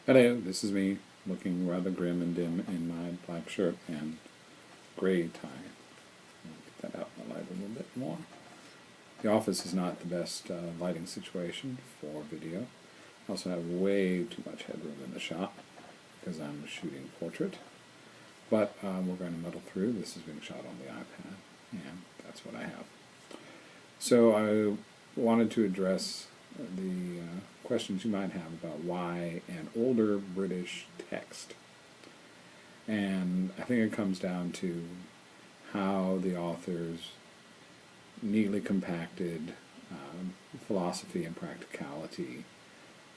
Hello, this is me, looking rather grim and dim in my black shirt and gray tie. I'll get that out in the light a little bit more. The office is not the best lighting situation for video. I also have way too much headroom in the shop because I'm shooting portrait. But we're going to muddle through. This is being shot on the iPad, and that's what I have. So I wanted to address the questions you might have about why an older British text. And I think it comes down to how the authors neatly compacted philosophy and practicality.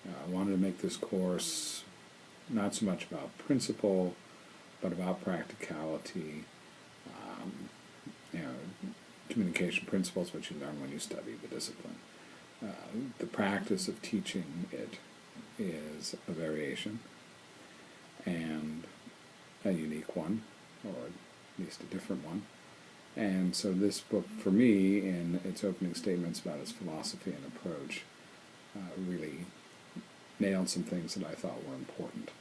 I wanted to make this course not so much about principle, but about practicality, communication principles, which you learn when you study the discipline. The practice of teaching it is a variation, and a unique one, or at least a different one. And so this book, for me, in its opening statements about its philosophy and approach, really nailed some things that I thought were important.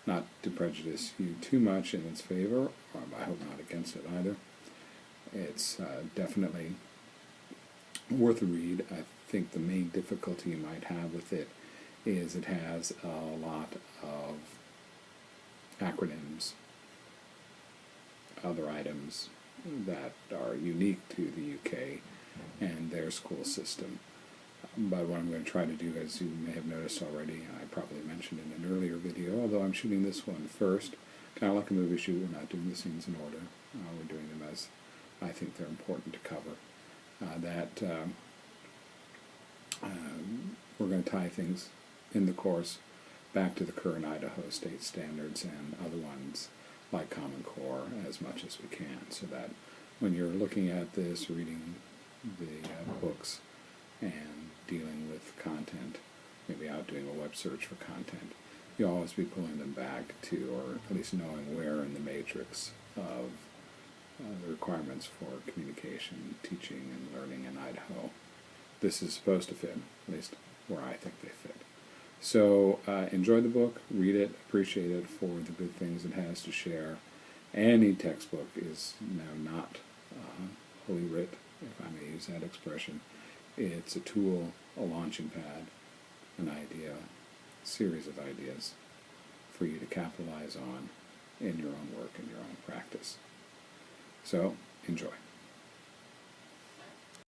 Not to prejudice you too much in its favor, or I hope not against it either. It's definitely worth a read. I think the main difficulty you might have with it is it has a lot of acronyms, other items that are unique to the UK and their school system. But what I'm going to try to do, as you may have noticed already, I probably mentioned in an earlier video, although I'm shooting this one first, kind of like a movie shoot, we're not doing the scenes in order. We're doing them as I think they're important to cover. We're going to tie things in the course back to the current Idaho state standards and other ones like Common Core as much as we can, so that when you're looking at this, reading the books and dealing with content, maybe out doing a web search for content, you'll always be pulling them back to, or at least knowing where in the matrix of the requirements for communication, teaching, and learning in Idaho this is supposed to fit, at least where I think they fit. So enjoy the book, read it, appreciate it for the good things it has to share. Any textbook is now not holy writ, if I may use that expression. It's a tool, a launching pad, an idea, a series of ideas for you to capitalize on in your own work and your own practice. So, enjoy.